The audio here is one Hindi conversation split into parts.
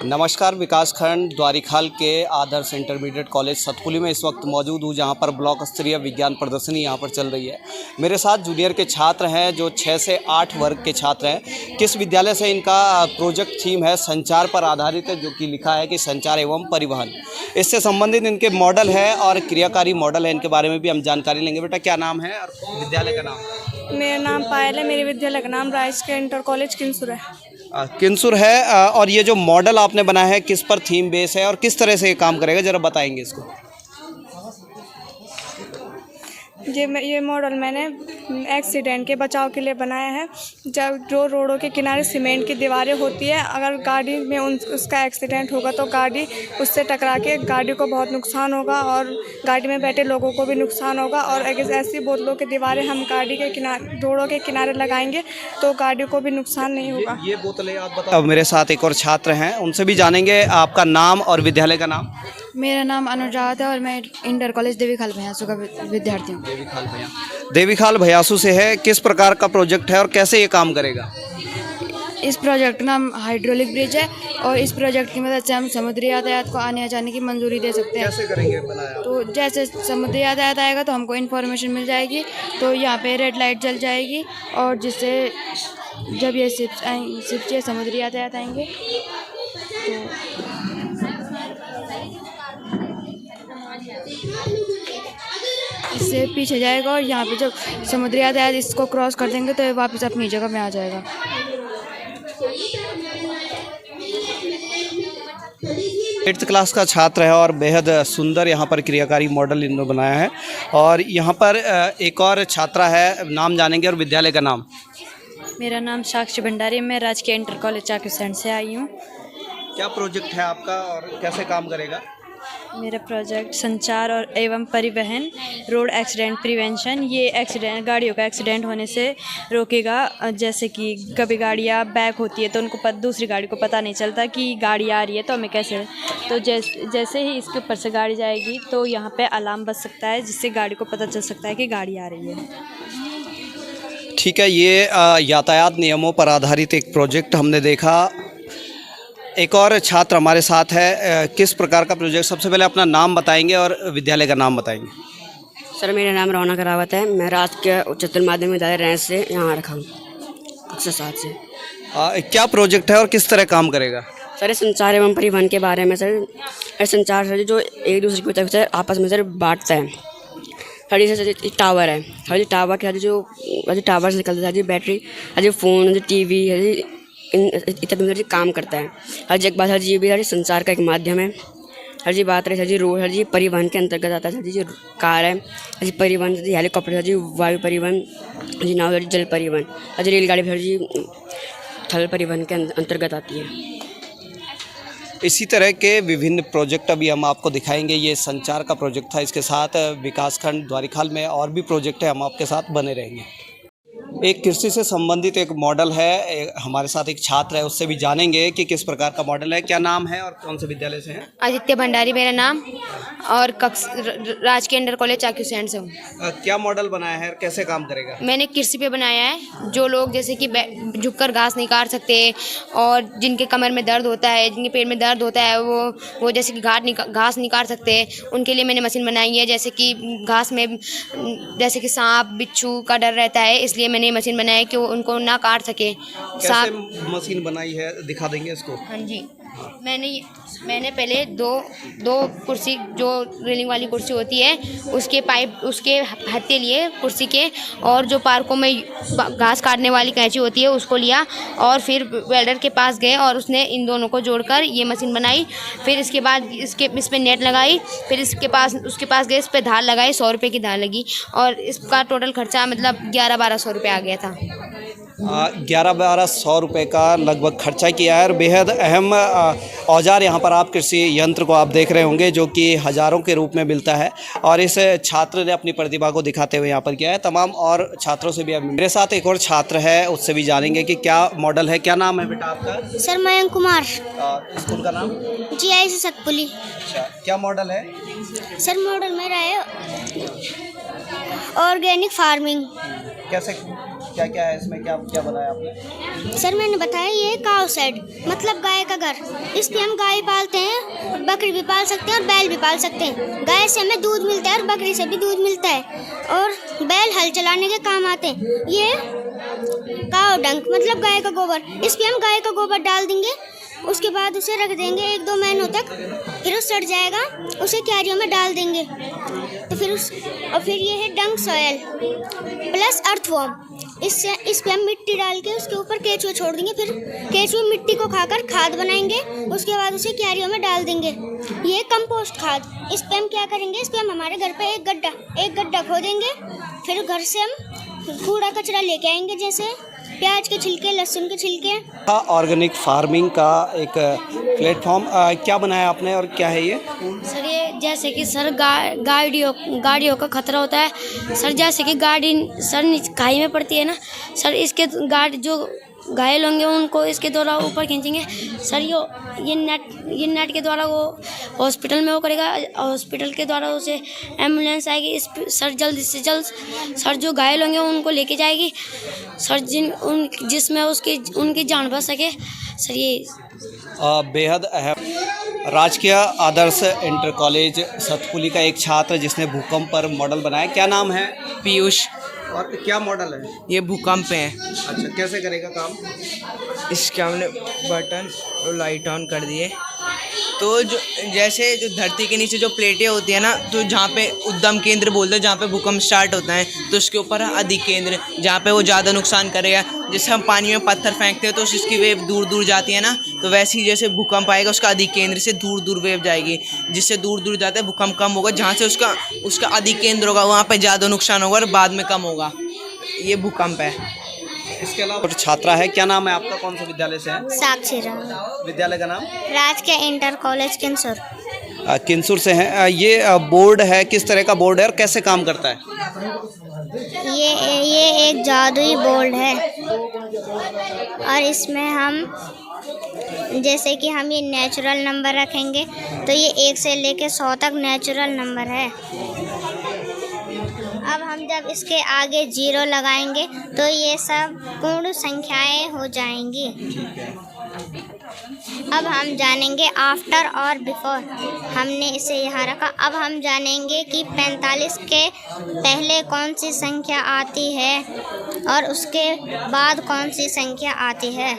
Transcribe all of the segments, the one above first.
नमस्कार। विकासखंड द्वारीखाल के आदर्श इंटरमीडिएट कॉलेज सतपुली में इस वक्त मौजूद हूँ, जहाँ पर ब्लॉक स्तरीय विज्ञान प्रदर्शनी यहाँ पर चल रही है। मेरे साथ जूनियर के छात्र हैं जो 6 से 8 वर्ग के छात्र हैं। किस विद्यालय से इनका प्रोजेक्ट थीम है संचार पर आधारित है, जो कि लिखा है कि संचार एवं परिवहन। इससे संबंधित इनके मॉडल है और क्रियाकारी मॉडल है, इनके बारे में भी हम जानकारी लेंगे। बेटा क्या नाम है और विद्यालय का नाम? मेरा नाम पायल है। मेरे विद्यालय का नाम राजकीय इंटर कॉलेज किंसुर है। किंसुर है। और ये जो मॉडल आपने बनाया है किस पर थीम बेस है और किस तरह से ये काम करेगा, जरा बताएंगे इसको। ये मॉडल मैंने एक्सीडेंट के बचाव के लिए बनाया है। जब जो रोडों के किनारे सीमेंट की दीवारें होती है, अगर गाड़ी में उसका एक्सीडेंट होगा तो गाड़ी उससे टकरा के गाड़ी को बहुत नुकसान होगा और गाड़ी में बैठे लोगों को भी नुकसान होगा। और अगर ऐसी बोतलों की दीवारें हम गाड़ी के किनारे रोडों के किनारे लगाएंगे तो गाड़ी को भी नुकसान नहीं होगा। ये बोतलें आप बताओ। अब मेरे साथ एक और छात्र हैं, उनसे भी जानेंगे आपका नाम और विद्यालय का नाम। मेरा नाम अनुराग है और मैं इंटर कॉलेज देवीखाल भैयासू का विद्यार्थी हूँ। देवीखाल भैयासू से है। किस प्रकार का प्रोजेक्ट है और कैसे ये काम करेगा? इस प्रोजेक्ट का नाम हाइड्रोलिक ब्रिज है और इस प्रोजेक्ट की मदद से हम समुद्री यातायात को आने जाने की मंजूरी दे सकते हैं। कैसे करेंगे बनाया? तो जैसे समुद्री यातायात आएगा तो हमको इन्फॉर्मेशन मिल जाएगी, तो यहाँ पे रेड लाइट जल जाएगी और जिससे जब ये शिप्स या समुद्री यातायात आएंगे तो इससे पीछे जाएगा और यहाँ पे जब समुद्री यातायात इसको क्रॉस कर देंगे तो ये वापस अपनी जगह में आ जाएगा। 8th क्लास का छात्र है और बेहद सुंदर यहाँ पर क्रियाकारी मॉडल इन्होंने बनाया है। और यहाँ पर एक और छात्रा है, नाम जानेंगे और विद्यालय का नाम। मेरा नाम साक्षी भंडारी, मैं राजकीय इंटर कॉलेज चाकुसैंड से आई हूँ। क्या प्रोजेक्ट है आपका और कैसे काम करेगा? मेरा प्रोजेक्ट संचार और एवं परिवहन रोड एक्सीडेंट प्रिवेंशन। ये एक्सीडेंट गाड़ियों का एक्सीडेंट होने से रोकेगा। जैसे कि कभी गाड़ियाँ बैक होती है तो उनको दूसरी गाड़ी को पता नहीं चलता कि गाड़ी आ रही है, तो हमें कैसे तो जैसे ही इसके ऊपर से गाड़ी जाएगी तो यहाँ पे अलार्म बज सकता है, जिससे गाड़ी को पता चल सकता है कि गाड़ी आ रही है। ठीक है, ये यातायात नियमों पर आधारित एक प्रोजेक्ट हमने देखा। एक और छात्र हमारे साथ है। किस प्रकार का प्रोजेक्ट? सबसे पहले अपना नाम बताएंगे और विद्यालय का नाम बताएंगे। सर मेरा नाम रौनक रावत है। मैं राजकीय उच्चतर माध्यमिक विद्यालय रैंस से यहाँ रखा हूँ, कक्षा 7 से। क्या प्रोजेक्ट है और किस तरह काम करेगा? सर संचार एवं परिवहन के बारे में सर, संचार सर जो एक दूसरे को सर आपस में सर बांटता है। सर जैसे टावर है, हर टावर के जो टावर से निकलता है, बैटरी, हर फ़ोन, टीवी, इतना काम करता है। हर जी एक बात, हर जी भी हर संचार का एक माध्यम है। हर जी बात रहे, हर जी रोड, हर जी परिवहन के अंतर्गत आता है। हर जी कार है, हर जी परिवहन, हर जी हेलीकॉप्टर, हर जी वायु परिवहन, हर जी नाव, हर जी जल परिवहन, हर जी रेलगाड़ी, हर जी थल परिवहन के अंतर्गत आती है। इसी तरह के विभिन्न प्रोजेक्ट अभी हम आपको दिखाएंगे। ये संचार का प्रोजेक्ट था। इसके साथ विकासखंड द्वारीखाल में और भी प्रोजेक्ट है, हम आपके साथ बने रहेंगे। एक कृषि से संबंधित एक मॉडल है। हमारे साथ एक छात्र है, उससे भी जानेंगे कि किस प्रकार का मॉडल है, क्या नाम है और कौन से विद्यालय से है। आदित्य भंडारी मेरा नाम और राजकीय इंटर कॉलेज चाकुसैंड से हूँ। क्या मॉडल बनाया है और कैसे काम करेगा? मैंने कृषि पे बनाया है। जो लोग जैसे कि झुककर घास नहीं काट सकते और जिनके कमर में दर्द होता है, जिनके पेट में दर्द होता है, वो जैसे कि घास नहीं काट सकते, उनके लिए मैंने मशीन बनाई है। जैसे कि घास में जैसे कि सांप बिच्छू का डर रहता है, इसलिए मैंने मशीन बनाई है कि वो उनको ना काट सके। कैसे मशीन बनाई है, दिखा देंगे इसको? हाँ जी, मैंने पहले दो कुर्सी, जो रेलिंग वाली कुर्सी होती है, उसके हत्थे लिए कुर्सी के, और जो पार्कों में घास काटने वाली कैंची होती है उसको लिया और फिर वेल्डर के पास गए और उसने इन दोनों को जोड़कर ये मशीन बनाई। फिर इसके बाद इस पर नेट लगाई, फिर उसके पास गए, इस पर धार लगाई, 100 रुपये की धार लगी और इसका टोटल खर्चा मतलब 1100-1200 रुपये आ गया था। 1100-1200 रुपये का लगभग खर्चा किया है। और बेहद अहम औजार यहाँ पर आप कृषि यंत्र को आप देख रहे होंगे, जो कि हज़ारों के रूप में मिलता है। और इस छात्र ने अपनी प्रतिभा को दिखाते हुए यहाँ पर किया है। तमाम और छात्रों से भी मेरे साथ एक और छात्र है, उससे भी जानेंगे कि क्या मॉडल है। क्या नाम है बेटा आपका? सर मयंक कुमार। स्कूल का नाम? GI से सतपुली। अच्छा, क्या मॉडल है? सर मॉडल मेरा है ऑर्गेनिक फार्मिंग। कैसे क्या क्या है इसमें, क्या क्या बताया आपने? सर मैंने बताया ये काउ शेड मतलब गाय का घर। इस पे हम गाय पालते हैं, बकरी भी पाल सकते हैं और बैल भी पाल सकते हैं। गाय से हमें दूध मिलता है और बकरी से भी दूध मिलता है, और बैल हल चलाने के काम आते हैं। ये काउ डंक मतलब गाय का गोबर, इस पे हम गाय का गोबर डाल देंगे, उसके बाद उसे रख देंगे 1-2 महीनों तक, फिर वो सड़ जाएगा, उसे क्यारियों में डाल देंगे। तो फिर ये है डंक सॉयल प्लस अर्थवॉर्म। इस पे हम मिट्टी डाल के उसके ऊपर केचुए छोड़ देंगे, फिर केचुए मिट्टी को खाकर खाद बनाएंगे, उसके बाद उसे क्यारियों में डाल देंगे। ये कंपोस्ट खाद। इस पे हम क्या करेंगे, इस पे हम हमारे घर पे एक गड्ढा खोदेंगे, फिर घर से हम कूड़ा कचरा लेके आएंगे, जैसे प्याज के छिलके, लहसुन के छिलके। ऑर्गेनिक फार्मिंग का एक प्लेटफॉर्म क्या बनाया आपने और क्या है ये? सर ये जैसे कि सर गाड़ियों का खतरा होता है सर, जैसे कि गाड़ी सर खाई में पड़ती है ना सर, इसके गाड़ी जो घायल होंगे उनको इसके द्वारा ऊपर खींचेंगे सर। ये नेट के द्वारा वो हॉस्पिटल में वो करेगा, हॉस्पिटल के द्वारा उसे एम्बुलेंस आएगी सर, जल्द से जल्द सर जो घायल होंगे उनको लेके जाएगी सर, जिसमें उनकी जान बच सके सर। ये बेहद अहम राजकीय आदर्श इंटर कॉलेज सतपुली का एक छात्र जिसने भूकंप पर मॉडल बनाया, क्या नाम है? पीयूष। और क्या मॉडल है? ये भूकंप है। अच्छा, कैसे करेगा काम? इसके हमने बटन और लाइट ऑन कर दिए, तो जो जैसे जो धरती के नीचे जो प्लेटें होती है ना, तो जहाँ पे उद्गम केंद्र बोलते हैं, जहाँ पे भूकंप स्टार्ट होता है, तो उसके ऊपर अधिक केंद्र जहाँ पे वो ज़्यादा नुकसान करेगा। जैसे हम पानी में पत्थर फेंकते हैं तो उसकी वेव दूर दूर जाती है ना, तो वैसे ही जैसे भूकंप आएगा उसका अधिक केंद्र से दूर दूर वेव जाएगी, जिससे दूर दूर जाता है भूकंप कम होगा। जहाँ से उसका अधिक केंद्र होगा वहाँ पे ज़्यादा नुकसान होगा और बाद में कम होगा। ये भूकंप है। इसके अलावा और छात्रा है, क्या नाम है आपका, कौन से विद्यालय से है? साक्षी राम। विद्यालय का नाम? राजकीय इंटर कॉलेज किंसुर। किंसुर से है। ये बोर्ड है, किस तरह का बोर्ड है और कैसे काम करता है? ये एक जादुई बोर्ड है, और इसमें हम जैसे कि हम ये नेचुरल नंबर रखेंगे, तो ये 1 से लेके 100 तक नेचुरल नंबर है। अब हम जब इसके आगे 0 लगाएंगे तो ये सब पूर्ण संख्याएं हो जाएंगी। अब हम जानेंगे आफ्टर और बिफोर, हमने इसे यहाँ रखा। अब हम जानेंगे कि 45 के पहले कौन सी संख्या आती है और उसके बाद कौन सी संख्या आती है।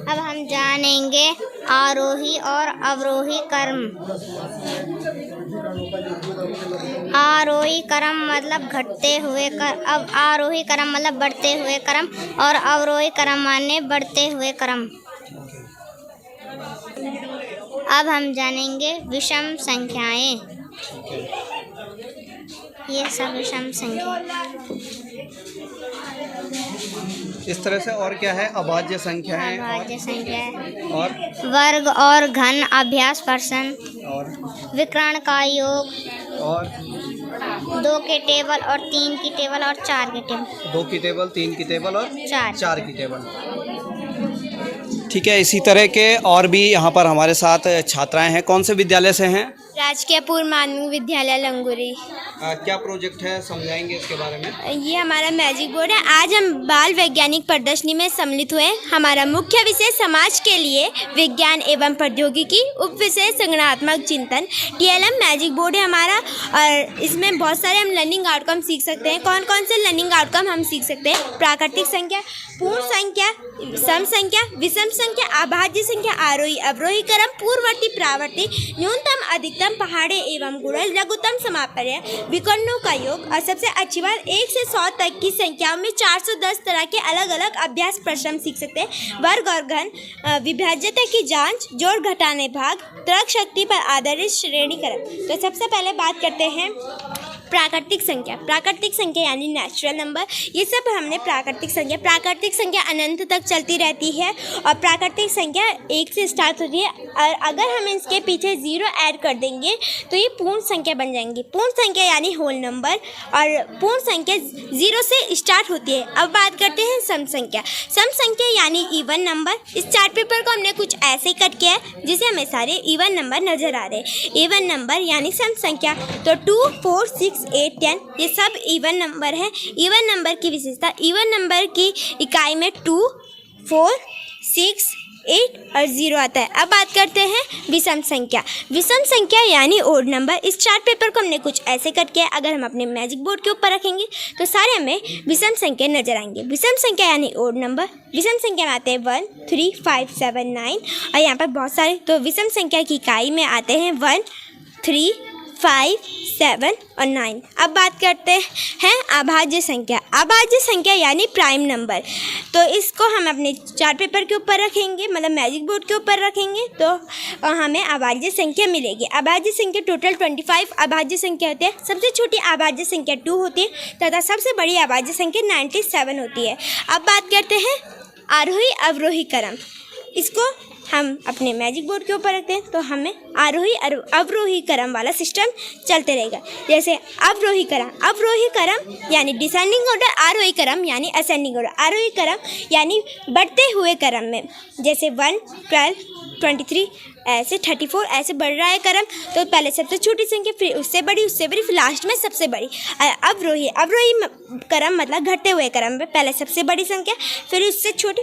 अब हम जानेंगे आरोही और अवरोही क्रम। आरोही क्रम मतलब घटते हुए अब आरोही क्रम मतलब बढ़ते हुए क्रम, और अवरोही क्रम माने बढ़ते हुए क्रम। अब हम जानेंगे विषम संख्याएं। ये सब विषम संख्या। इस तरह से और क्या है? अभाज्य संख्याएं। अभाज्य संख्या और वर्ग और घन, अभ्यास प्रश्न, और विकर्ण का योग, और 2 के टेबल और 3 की टेबल और 4 की टेबल। 2 की टेबल, 3 की टेबल और 4 की टेबल। ठीक है, इसी तरह के और भी यहाँ पर हमारे साथ छात्राएं हैं। कौन से विद्यालय से हैं? राजकीय पूर्व माध्यमिक विद्यालय लंगोरी। क्या प्रोजेक्ट है, समझाएंगे इसके बारे में? ये हमारा मैजिक बोर्ड है। आज हम बाल वैज्ञानिक प्रदर्शनी में सम्मिलित हुए। हमारा मुख्य विषय समाज के लिए विज्ञान एवं प्रौद्योगिकी, उप विषय संगणनात्मक चिंतन। TLM मैजिक बोर्ड है हमारा, और इसमें बहुत सारे हम लर्निंग आउटकम सीख सकते हैं। कौन कौन से लर्निंग आउटकम हम सीख सकते हैं? प्राकृतिक संख्या, पूर्ण संख्या, सम संख्या, विषम संख्या, अभाज्य संख्या, आरोही अवरोही क्रम, पूर्ववर्ती प्रावर्ती, न्यूनतम अधिकतम, पहाड़े एवं गुणज, लघुत्तम समापर्य, विकर्णों का योग, और सबसे अच्छी बात 1 से 100 तक की संख्याओं में 410 तरह के अलग अलग अभ्यास प्रश्न सीख सकते हैं। वर्ग और घन, विभाज्यता की जांच, जोड़ घटाने भाग, तर्क शक्ति पर आधारित श्रेणीकरण। तो सबसे पहले बात करते हैं प्राकृतिक संख्या। प्राकृतिक संख्या यानी नेचुरल नंबर। ये सब हमने प्राकृतिक संख्या अनंत तक चलती रहती है, और प्राकृतिक संख्या 1 से स्टार्ट होती है, और अगर हम इसके पीछे 0 ऐड कर देंगे तो ये पूर्ण संख्या बन जाएंगी। पूर्ण संख्या यानी होल नंबर, और पूर्ण संख्या 0 से स्टार्ट होती है। अब बात करते हैं सम संख्या। सम संख्या यानी इवन नंबर। इस चार्ट पेपर को हमने कुछ ऐसे कट किया है जिसे हमें सारे इवन नंबर नजर आ रहे हैं। इवन नंबर यानी सम संख्या, तो 2, 4, 6, 6, 8, 10 ये सब इवन नंबर हैं। इवन नंबर की विशेषता, इवन नंबर की इकाई में 2, 4, 6, 8 और 0 आता है। अब बात करते हैं विषम संख्या। विषम संख्या यानी ओड नंबर। इस चार्ट पेपर को हमने कुछ ऐसे कट किया है, अगर हम अपने मैजिक बोर्ड के ऊपर रखेंगे तो सारे हमें विषम संख्या नजर आएंगे। विषम संख्या यानी ओड नंबर। विषम संख्या में आते हैं 1, 3, 5, 7, 9 और यहाँ पर बहुत सारे। तो विषम संख्या की इकाई में आते हैं 1, 3, 5, 7 और 9। अब बात करते हैं अभाज्य संख्या। अभाज्य संख्या यानी प्राइम नंबर। तो इसको हम अपने चार्ट पेपर के ऊपर रखेंगे, मतलब मैजिक बोर्ड के ऊपर रखेंगे तो हमें अभाज्य संख्या मिलेगी। अभाज्य संख्या टोटल 25 अभाज्य संख्या होती है। सबसे छोटी अभाज्य संख्या 2 होती है तथा सबसे बड़ी अभाज्य संख्या 97 होती है। अब बात करते हैं आरोही अवरोही क्रम। इसको हम अपने मैजिक बोर्ड के ऊपर रखते हैं तो हमें आरोही अवरोही क्रम वाला सिस्टम चलते रहेगा। जैसे अवरोही क्रम यानी डिसेंडिंग ऑर्डर, आरोही क्रम यानी असेंडिंग ऑर्डर। आरोही क्रम यानी बढ़ते हुए क्रम में, जैसे 1, 12, 23 ऐसे 34 ऐसे बढ़ रहा है क्रम। तो पहले सबसे छोटी संख्या, फिर उससे बड़ी, फिर लास्ट में सबसे बड़ी। अवरोही क्रम मतलब घटते हुए क्रम में पहले सबसे बड़ी संख्या, फिर उससे छोटी,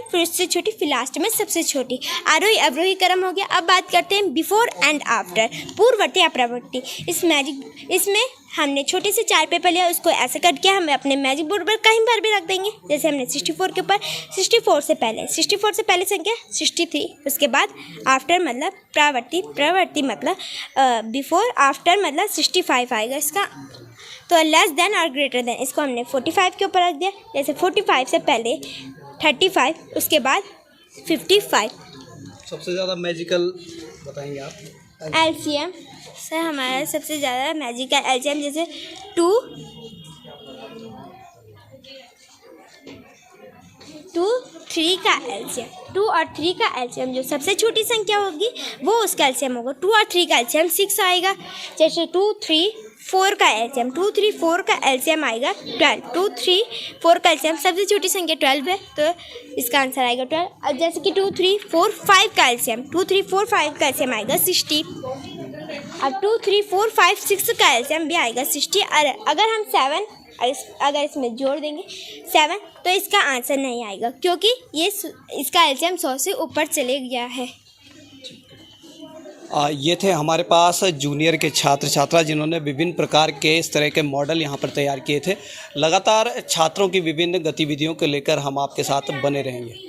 फिर लास्ट में सबसे छोटी। आरोही अवरोही क्रम हो गया। अब बात करते हैं बिफोर एंड आफ्टर, पूर्ववर्ती अपरवर्ती। इसमें हमने छोटे से 4 पेपर लिया, उसको ऐसे कट किया। हम अपने मैजिक बोर्ड पर कहीं पर भी रख देंगे। जैसे हमने 64 के ऊपर 64 से पहले संख्या 63, उसके बाद आफ्टर मतलब प्रवर्ती मतलब बिफोर, आफ्टर मतलब 65 आएगा इसका। तो लेस देन और ग्रेटर देन, इसको हमने 45 के ऊपर रख दिया। जैसे 45 से पहले 35, उसके बाद 55। सबसे ज़्यादा मैजिकल बताएंगे आप? एलसीएम से हमारा सबसे ज़्यादा मैजिकल एलसीएम, जैसे 2, 3 का एलसीएम, 2 और 3 का एलसीएम जो सबसे छोटी संख्या होगी वो उसका एलसीएम होगा। 2 और 3 का एलसीएम 6 आएगा। जैसे 2, 3, 4 का एलसीएम, 2, 3, 4 का एलसीएम आएगा 12। 2, 3, 4 का एलसीएम, सबसे छोटी संख्या 12 है तो इसका आंसर आएगा 12। अब जैसे कि 2, 3, 4, 5 का एलसीएम, 2, 3, 4, 5 का एलसीएम आएगा 60। अब 2, 3, 4, 5, 6 का एलसीएम भी आएगा 60। और अगर हम 7 अगर इसमें जोड़ देंगे 7 तो इसका आंसर नहीं आएगा, क्योंकि इसका एलसीएम 100 से ऊपर चले गया है। ये थे हमारे पास जूनियर के छात्र छात्रा जिन्होंने विभिन्न प्रकार के इस तरह के मॉडल यहाँ पर तैयार किए थे। लगातार छात्रों की विभिन्न गतिविधियों को लेकर हम आपके साथ बने रहेंगे।